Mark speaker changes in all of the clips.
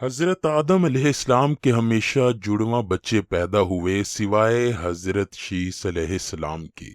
Speaker 1: حضرت آدم علیہ السلام کے ہمیشہ جڑواں بچے پیدا ہوئے سوائے حضرت شیس علیہ السلام کی۔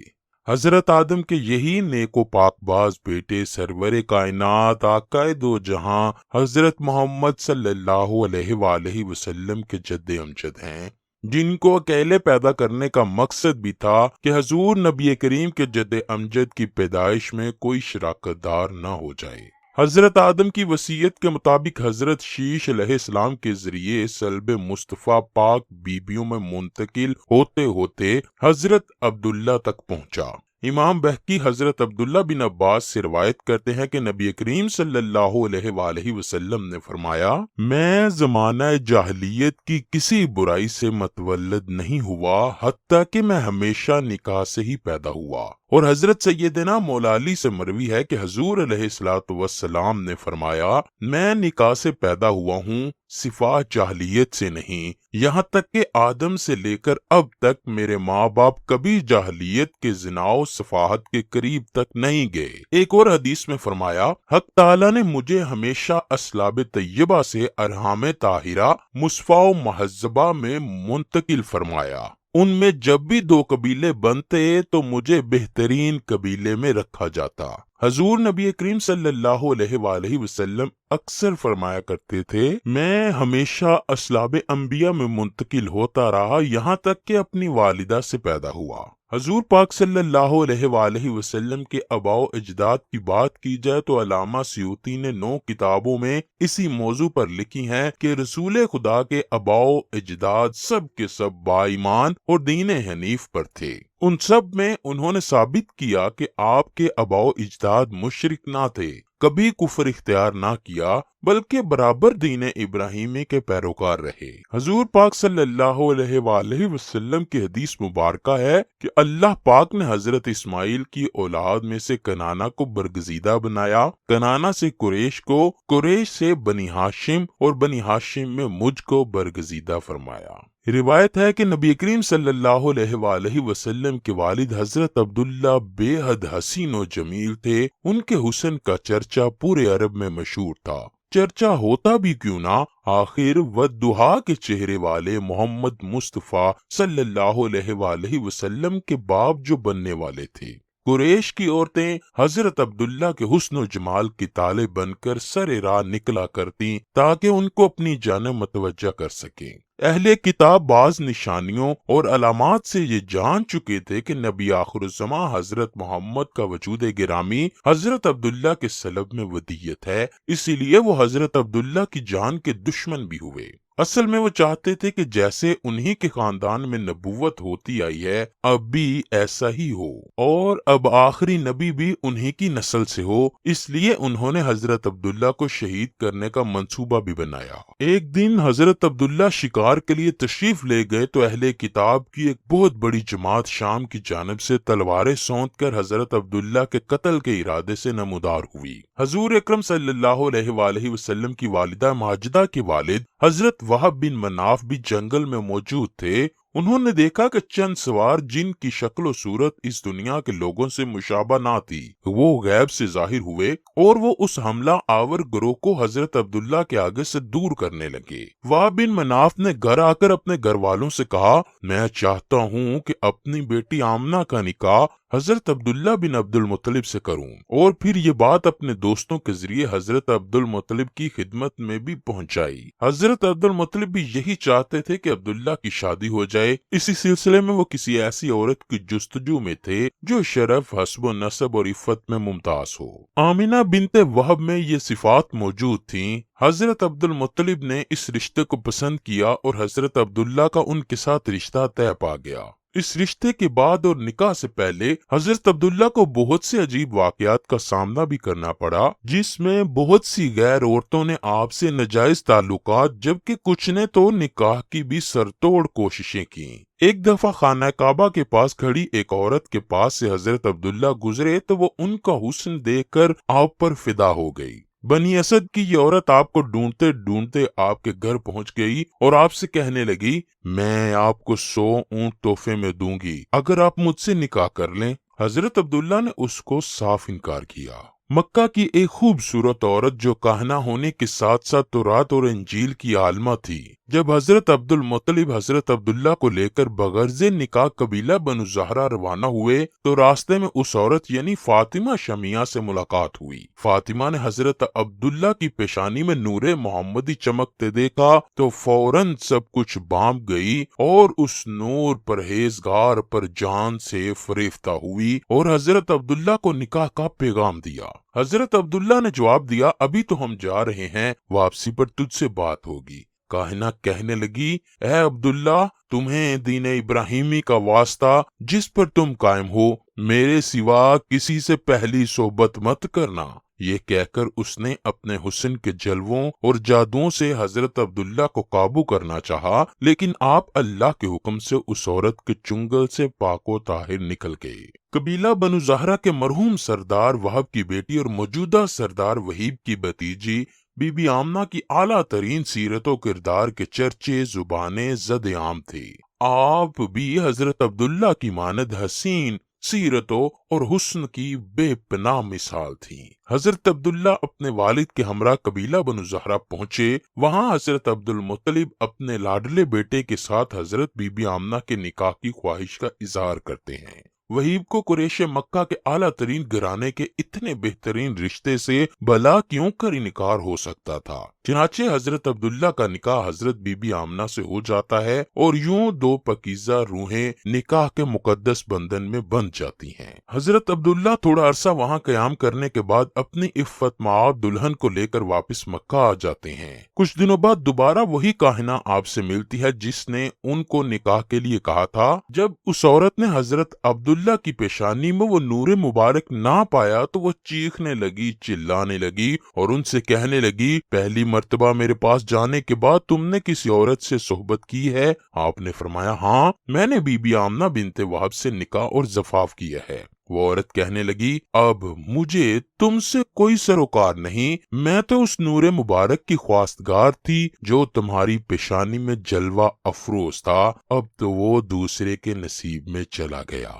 Speaker 1: حضرت آدم کے یہی نیک و پاک باز بیٹے سرور کائنات آقائے دو جہاں حضرت محمد صلی اللہ علیہ وآلہ وسلم کے جد امجد ہیں، جن کو اکیلے پیدا کرنے کا مقصد بھی تھا کہ حضور نبی کریم کے جد امجد کی پیدائش میں کوئی شراکت دار نہ ہو جائے۔ حضرت آدم کی وصیت کے مطابق حضرت شیش علیہ السلام کے ذریعے صلب مصطفیٰ پاک بیبیوں میں منتقل ہوتے ہوتے حضرت عبداللہ تک پہنچا۔ امام بہقی حضرت عبداللہ بن عباس سے روایت کرتے ہیں کہ نبی کریم صلی اللہ علیہ وآلہ وسلم نے فرمایا، میں زمانہ جاہلیت کی کسی برائی سے متولد نہیں ہوا حتیٰ کہ میں ہمیشہ نکاح سے ہی پیدا ہوا۔ اور حضرت سیدنا مولا علی سے مروی ہے کہ حضور علیہ السلام نے فرمایا، میں نکاح سے پیدا ہوا ہوں، صفا جاہلیت سے نہیں، یہاں تک کہ آدم سے لے کر اب تک میرے ماں باپ کبھی جاہلیت کے زنا و سفاہت کے قریب تک نہیں گئے۔ ایک اور حدیث میں فرمایا، حق تعالی نے مجھے ہمیشہ اسلاب طیبہ سے ارحام طاہرہ مصفا و مہذبہ میں منتقل فرمایا۔ ان میں جب بھی دو قبیلے بنتے تو مجھے بہترین قبیلے میں رکھا جاتا۔ حضور نبی کریم صلی اللہ علیہ وآلہ وسلم اکثر فرمایا کرتے تھے، میں ہمیشہ اسلاب انبیاء میں منتقل ہوتا رہا یہاں تک کہ اپنی والدہ سے پیدا ہوا۔ حضور پاک صلی اللہ علیہ وآلہ وسلم کے آباء و اجداد کی بات کی جائے تو علامہ سیوطی نے 9 کتابوں میں اسی موضوع پر لکھی ہیں کہ رسول خدا کے آباء و اجداد سب کے سب با ایمان اور دین حنیف پر تھے۔ ان سب میں انہوں نے ثابت کیا کہ آپ کے آباء و اجداد مشرک نہ تھے، کبھی کفر اختیار نہ کیا، بلکہ برابر دین ابراہیمی کے پیروکار رہے۔ حضور پاک صلی اللہ علیہ وآلہ وسلم کی حدیث مبارکہ ہے کہ اللہ پاک نے حضرت اسماعیل کی اولاد میں سے کنانہ کو برگزیدہ بنایا، کنانہ سے قریش کو، قریش سے بنی ہاشم اور بنی ہاشم میں مجھ کو برگزیدہ فرمایا۔ روایت ہے کہ نبی کریم صلی اللہ علیہ وآلہ وسلم کے والد حضرت عبداللہ بے حد حسین و جمیل تھے، ان کے حسن کا چرچا پورے عرب میں مشہور تھا۔ چرچا ہوتا بھی کیوں نہ، آخر والضحیٰ کے چہرے والے محمد مصطفیٰ صلی اللہ علیہ وآلہ وسلم کے باپ جو بننے والے تھے۔ قریش کی عورتیں حضرت عبداللہ کے حسن و جمال کی طالب بن کر سر راہ نکلا کرتی تاکہ ان کو اپنی جانب متوجہ کر سکیں۔ اہل کتاب بعض نشانیوں اور علامات سے یہ جان چکے تھے کہ نبی آخر الزماں حضرت محمد کا وجود گرامی حضرت عبداللہ کے سلب میں ودیت ہے، اسی لیے وہ حضرت عبداللہ کی جان کے دشمن بھی ہوئے۔ اصل میں وہ چاہتے تھے کہ جیسے انہی کے خاندان میں نبوت ہوتی آئی ہے اب بھی ایسا ہی ہو، اور اب آخری نبی بھی انہی کی نسل سے ہو، اس لیے انہوں نے حضرت عبداللہ کو شہید کرنے کا منصوبہ بھی بنایا۔ ایک دن حضرت عبداللہ شکار کے لیے تشریف لے گئے تو اہل کتاب کی ایک بہت بڑی جماعت شام کی جانب سے تلواریں سونت کر حضرت عبداللہ کے قتل کے ارادے سے نمودار ہوئی۔ حضور اکرم صلی اللہ علیہ وآلہ وسلم کی والدہ ماجدہ کے والد حضرت وہب بن مناف بھی جنگل میں موجود تھے۔ انہوں نے دیکھا کہ چند سوار جن کی شکل و صورت اس دنیا کے لوگوں سے مشابہ نہ تھی، وہ غیب سے ظاہر ہوئے اور وہ اس حملہ آور گروہ کو حضرت عبداللہ کے آگے سے دور کرنے لگے۔ وہب بن مناف نے گھر آ کر اپنے گھر والوں سے کہا، میں چاہتا ہوں کہ اپنی بیٹی آمنہ کا نکاح حضرت عبداللہ بن عبد المطلب سے کروں، اور پھر یہ بات اپنے دوستوں کے ذریعے حضرت عبد المطلب کی خدمت میں بھی پہنچائی۔ حضرت عبد المطلب بھی یہی چاہتے تھے کہ عبداللہ کی شادی ہو جائے۔ اسی سلسلے میں وہ کسی ایسی عورت کی جستجو میں تھے جو شرف، حسب و نسب اور عفت میں ممتاز ہو۔ آمنہ بنت وہب میں یہ صفات موجود تھیں۔ حضرت عبد المطلب نے اس رشتے کو پسند کیا اور حضرت عبداللہ کا ان کے ساتھ رشتہ طے پا گیا۔ اس رشتے کے بعد اور نکاح سے پہلے حضرت عبداللہ کو بہت سے عجیب واقعات کا سامنا بھی کرنا پڑا، جس میں بہت سی غیر عورتوں نے آپ سے ناجائز تعلقات، جبکہ کچھ نے تو نکاح کی بھی سرتوڑ کوششیں کی۔ ایک دفعہ خانہ کعبہ کے پاس کھڑی ایک عورت کے پاس سے حضرت عبداللہ گزرے تو وہ ان کا حسن دیکھ کر آپ پر فدا ہو گئی۔ بنی اسد کی یہ عورت آپ کو ڈھونڈتے ڈھونڈتے آپ کے گھر پہنچ گئی اور آپ سے کہنے لگی، میں آپ کو 100 اونٹ تحفے میں دوں گی اگر آپ مجھ سے نکاح کر لیں۔ حضرت عبداللہ نے اس کو صاف انکار کیا۔ مکہ کی ایک خوبصورت عورت جو کاہنہ ہونے کے ساتھ ساتھ تورات اور انجیل کی عالمہ تھی، جب حضرت عبد المطلب حضرت عبداللہ کو لے کر بغرض نکاح قبیلہ بنو زہرہ روانہ ہوئے تو راستے میں اس عورت یعنی فاطمہ شمیعہ سے ملاقات ہوئی۔ فاطمہ نے حضرت عبداللہ کی پیشانی میں نور محمدی چمکتے دیکھا تو فوراً سب کچھ بانپ گئی اور اس نور پرہیزگار پر جان سے فریفتہ ہوئی اور حضرت عبداللہ کو نکاح کا پیغام دیا۔ حضرت عبداللہ نے جواب دیا، ابھی تو ہم جا رہے ہیں، واپسی پر تجھ سے بات ہوگی۔ کاہنہ کہنے لگی، اے عبداللہ، تمہیں دین ابراہیمی کا واسطہ جس پر تم قائم ہو، میرے سوا کسی سے پہلی صحبت مت کرنا۔ یہ کہہ کر اس نے اپنے حسن کے جلووں اور جادوؤں سے حضرت عبداللہ کو قابو کرنا چاہا، لیکن آپ اللہ کے حکم سے اس عورت کے چنگل سے پاک و طاہر نکل گئے۔ قبیلہ بنو زہرہ کے مرحوم سردار وہب کی بیٹی اور موجودہ سردار وہیب کی بھتیجی بی بی آمنہ کی اعلیٰ ترین سیرت و کردار کے چرچے زبانیں زد عام تھے۔ آپ بھی حضرت عبداللہ کی مانند حسین سیرتوں اور حسن کی بے پناہ مثال تھی۔ حضرت عبداللہ اپنے والد کے ہمراہ قبیلہ بنو زہرہ پہنچے۔ وہاں حضرت عبد المطلب اپنے لاڈلے بیٹے کے ساتھ حضرت بی بی آمنہ کے نکاح کی خواہش کا اظہار کرتے ہیں۔ وہیب کو قریش مکہ کے اعلیٰ ترین گھرانے کے اتنے بہترین رشتے سے بھلا کیوں کر انکار ہو سکتا تھا؟ چنانچہ حضرت عبداللہ کا نکاح حضرت بی بی آمنہ سے ہو جاتا ہے اور یوں دو پاکیزہ روحیں نکاح کے مقدس بندھن میں بندھ جاتی ہیں۔ حضرت عبداللہ تھوڑا عرصہ وہاں قیام کرنے کے بعد اپنی عفت معاب دلہن کو لے کر واپس مکہ آ جاتے ہیں۔ کچھ دنوں بعد دوبارہ وہی کاہنہ آپ سے ملتی ہے جس نے ان کو نکاح کے لیے کہا تھا۔ جب اس عورت نے حضرت عبداللہ کی پیشانی میں وہ نور مبارک نہ پایا تو وہ چیخنے لگی، چلانے لگی اور ان سے کہنے لگی، پہلی مرتبہ میرے پاس جانے کے بعد تم نے کسی عورت سے صحبت کی ہے؟ آپ نے فرمایا، ہاں، میں نے بی بی آمنہ بنت وہب سے نکاح اور زفاف کیا ہے۔ وہ عورت کہنے لگی، اب مجھے تم سے کوئی سروکار نہیں، میں تو اس نور مبارک کی خواستگار تھی جو تمہاری پیشانی میں جلوہ افروز تھا، اب تو وہ دوسرے کے نصیب میں چلا گیا۔